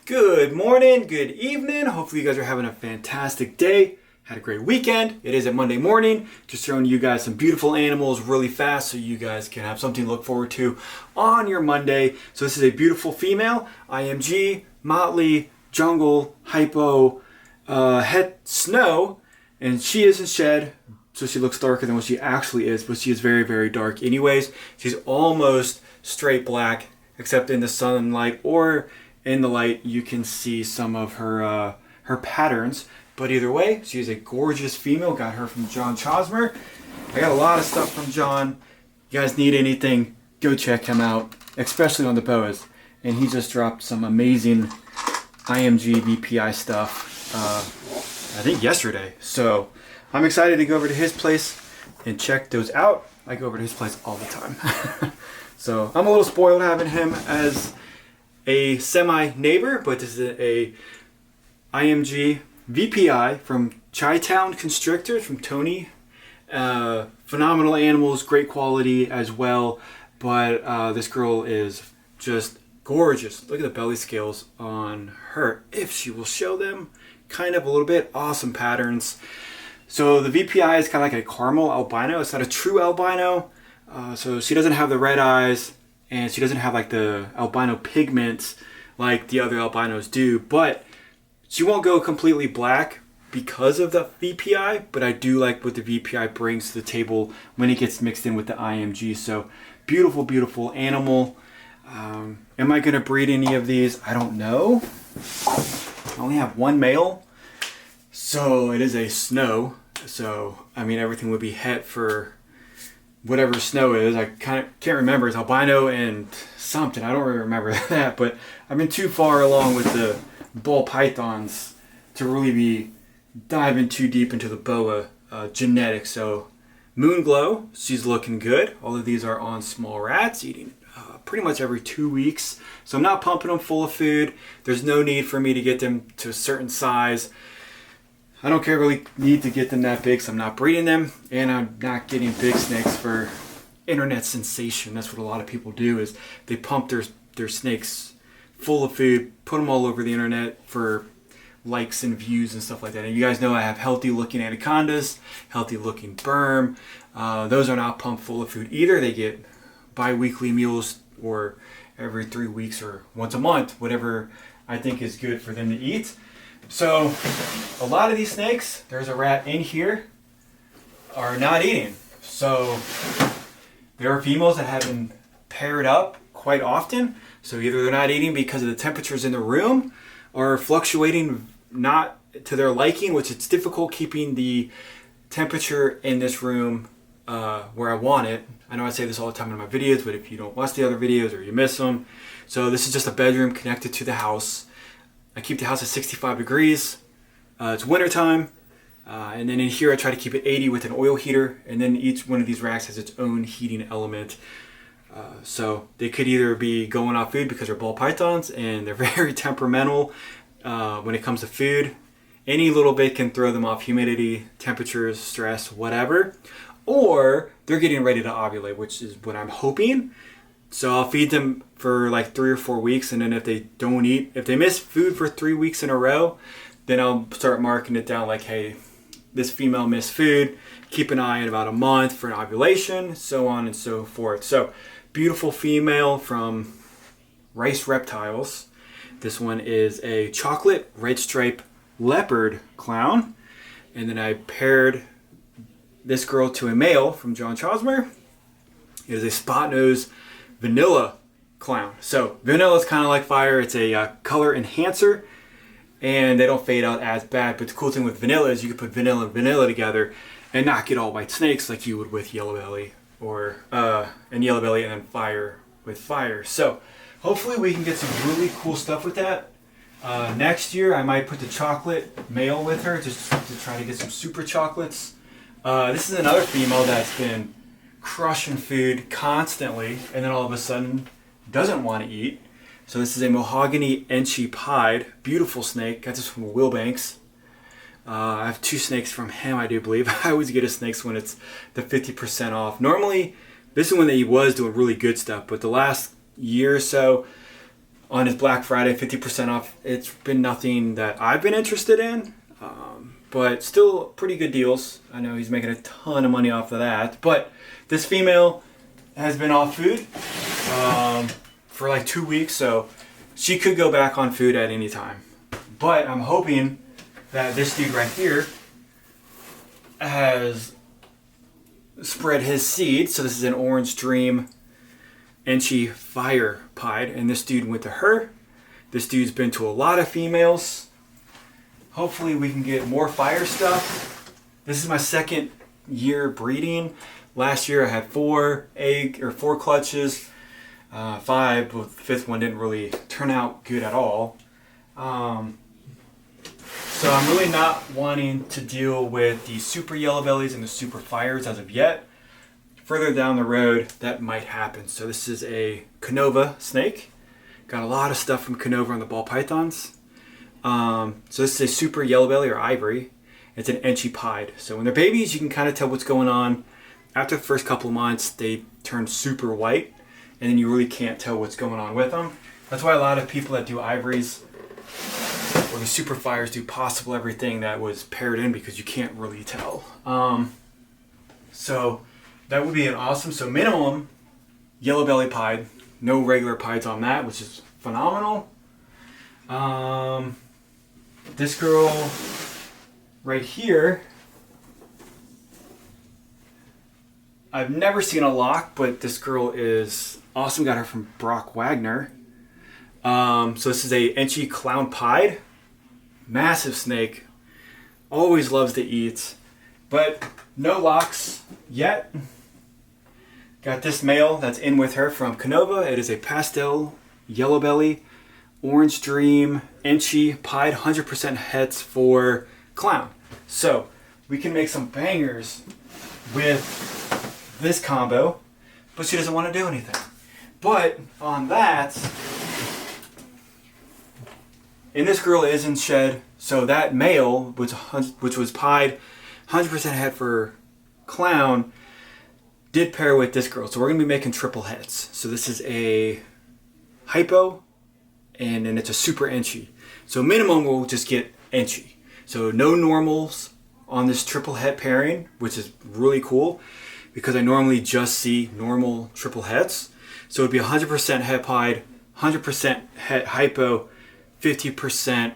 Good morning, good evening. Hopefully you guys are having a fantastic day. Had a great weekend. It is a Monday morning. Just showing you guys some beautiful animals really fast so you guys can have something to look forward to on your Monday. So this is a beautiful female, IMG, Motley, Jungle, Hypo, Het Snow, and she isn't shed, so she looks darker than what she actually is, but she is very, very dark anyways. She's almost straight black, except in the sunlight or in the light you can see some of her patterns. But either way, she's a gorgeous female. Got her from John Chosmer. I got a lot of stuff from John. You guys need anything, go check him out, especially on the boas. And he just dropped some amazing IMG VPI stuff, I think yesterday. So I'm excited to go over to his place and check those out. I go over to his place all the time. So I'm a little spoiled having him as a semi-neighbor, but this is a IMG VPI from Chi-Town Constrictors from Tony. Phenomenal animals, great quality as well, but this girl is just gorgeous. Look at the belly scales on her, if she will show them kind of a little bit. Awesome patterns. So the VPI is kind of like a caramel albino. It's not a true albino. So she doesn't have the red eyes and she doesn't have like the albino pigments like the other albinos do, but she won't go completely black because of the VPI, but I do like what the VPI brings to the table when it gets mixed in with the IMG. So beautiful, beautiful animal. Am I going to breed any of these? I don't know. I only have one male, so it is a snow. So, I mean, everything would be het for whatever snow is. I kind of can't remember. It's albino and something. I don't really remember that, but I've been too far along with the ball pythons to really be diving too deep into the boa genetics. So Moonglow, she's looking good. All of these are on small rats, eating pretty much every 2 weeks. So I'm not pumping them full of food. There's no need for me to get them to a certain size. I don't really need to get them that big, so I'm not breeding them, and I'm not getting big snakes for internet sensation. That's what a lot of people do, is they pump their snakes full of food, put them all over the internet for likes and views and stuff like that. And you guys know I have healthy looking anacondas, healthy looking berm. Those are not pumped full of food either. They get bi-weekly meals or every 3 weeks or once a month, whatever I think is good for them to eat. So a lot of these snakes, there's a rat in here, are not eating. So there are females that have been paired up quite often. So either they're not eating because of the temperatures in the room, or fluctuating not to their liking, which it's difficult keeping the temperature in this room where I want it. I know I say this all the time in my videos, but if you don't watch the other videos or you miss them. So this is just a bedroom connected to the house. I keep the house at 65 degrees. It's winter time. And then in here I try to keep it 80 with an oil heater. And then each one of these racks has its own heating element. So they could either be going off food because they're ball pythons and they're very temperamental when it comes to food. Any little bit can throw them off: humidity, temperatures, stress, whatever. Or they're getting ready to ovulate, which is what I'm hoping. So I'll feed them for like 3 or 4 weeks, and then if they don't eat, if they miss food for 3 weeks in a row, then I'll start marking it down like, hey, this female missed food. Keep an eye in about a month for an ovulation, so on and so forth. So beautiful female from Rice Reptiles. This one is a chocolate red stripe leopard clown. And then I paired this girl to a male from John Chosmer. It is a spot nose vanilla clown. So vanilla is kind of like fire. It's a color enhancer, and they don't fade out as bad. But the cool thing with vanilla is you can put vanilla and vanilla together and not get all white snakes like you would with yellow belly, or and yellow belly and then fire with fire. So hopefully we can get some really cool stuff with that. Next year I might put the chocolate male with her just to try to get some super chocolates. This is another female that's been crushing food constantly, and then all of a sudden doesn't want to eat. So this is a mahogany Enchi pied, beautiful snake. Got this from Will Banks. I have 2 snakes from him, I do believe. I always get his snakes when it's the 50% off. Normally, this is when he was doing really good stuff, but the last year or so, on his Black Friday 50% off. It's been nothing that I've been interested in, but still pretty good deals. I know he's making a ton of money off of that. But this female has been off food for like 2 weeks, so she could go back on food at any time. But I'm hoping that this dude right here has spread his seed. So this is an Orange Dream Enchi Fire Pied, and this dude went to her. This dude's been to a lot of females. Hopefully we can get more fire stuff. This is my second year breeding. Last year I had 4 clutches, 5, but the 5th one didn't really turn out good at all. So I'm really not wanting to deal with the super yellow bellies and the super fires as of yet. Further down the road, that might happen. So this is a Canova snake. Got a lot of stuff from Canova on the ball pythons. So this is a super yellow belly or ivory. It's an Enchi pied. So when they're babies, you can kind of tell what's going on. After the first couple of months, they turn super white, and then you really can't tell what's going on with them. That's why a lot of people that do ivories or the super fires do possible everything that was paired in, because you can't really tell. So that would be an awesome. So minimum yellow belly pied, no regular pieds on that, which is phenomenal. This girl right here, I've never seen a lock, but this girl is awesome. Got her from Brock Wagner. So this is a Enchi Clown Pied. Massive snake. Always loves to eat. But no locks yet. Got this male that's in with her from Canova. It is a pastel yellow belly Orange Dream Enchi Pied 100% hets for clown. So we can make some bangers with this combo, but she doesn't want to do anything. But on that, and this girl is in shed, so that male, which was pied 100% het for clown, did pair with this girl. So we're going to be making triple hets. So this is a hypo, and then it's a super Enchi. So minimum we'll just get Enchi. So no normals on this triple het pairing, which is really cool because I normally just see normal triple hets. So it'd be 100% het pied, 100% het hypo, 50%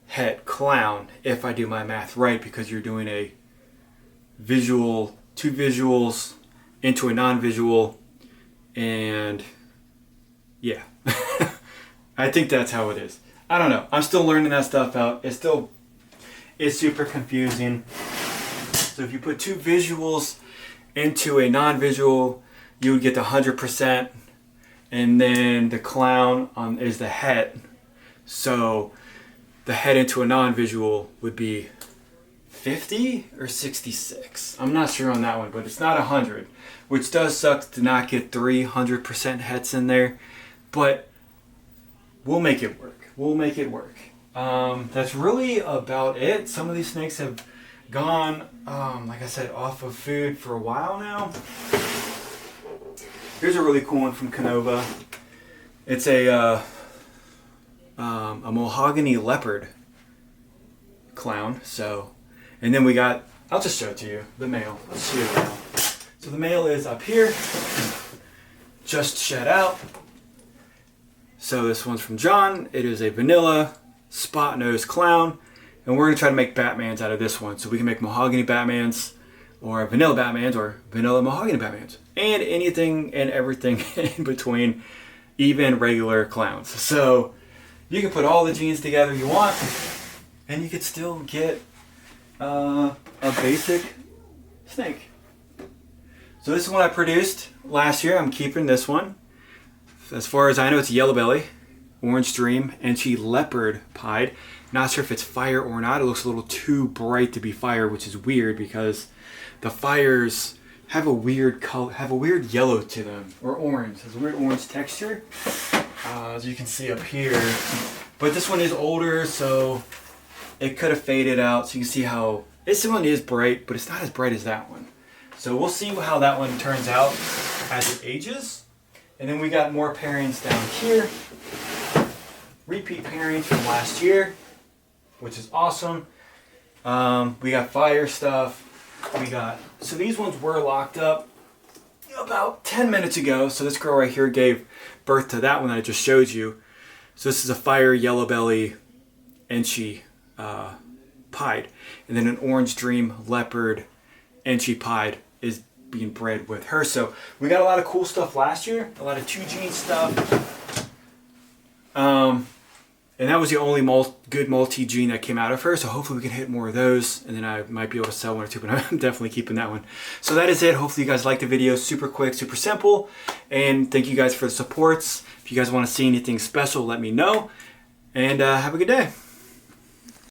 het clown, if I do my math right, because you're doing a visual, 2 visuals into a non-visual, and yeah. I think that's how it is. I don't know. I'm still learning that stuff out. It's super confusing. So if you put 2 visuals into a non-visual, you would get the 100%, and then the clown is the het. So the het into a non-visual would be 50 or 66. I'm not sure on that one, but it's not 100, which does suck to not get 300% hets in there, but we'll make it work. We'll make it work. That's really about it. Some of these snakes have gone, like I said, off of food for a while now. Here's a really cool one from Canova. It's a mahogany leopard clown. So, and then we got, I'll just show it to you, the male. Let's show you the male. So the male is up here, just shed out. So this one's from John. It is a vanilla spot nose clown, and we're gonna try to make Batmans out of this one. So we can make mahogany Batmans, or vanilla Batmans, or vanilla mahogany Batmans, and anything and everything in between, even regular clowns. So you can put all the genes together you want, and you could still get a basic snake. So this is one I produced last year. I'm keeping this one. As far as I know, it's yellow belly, Orange Dream, Enchi Leopard Pied. Not sure if it's fire or not. It looks a little too bright to be fire, which is weird because the fires have a weird color, have a weird yellow to them, or orange. Has a weird orange texture, as you can see up here. But this one is older, so it could have faded out. So you can see how this one is bright, but it's not as bright as that one. So we'll see how that one turns out as it ages. And then we got more pairings down here. repeat pairings from last year, which is awesome. We got fire stuff. So these ones were locked up about 10 minutes ago. So this girl right here gave birth to that one that I just showed you. So this is a fire yellow belly Enchi pied. And then an orange dream leopard Enchi pied is being bred with her. So we got a lot of cool stuff last year, a lot of 2-gene stuff. And that was the only good multi-gene that came out of her. So hopefully we can hit more of those, and then I might be able to sell 1 or 2, but I'm definitely keeping that one. So that is it. Hopefully you guys liked the video. Super quick, super simple. And thank you guys for the supports. If you guys want to see anything special, let me know. And have a good day.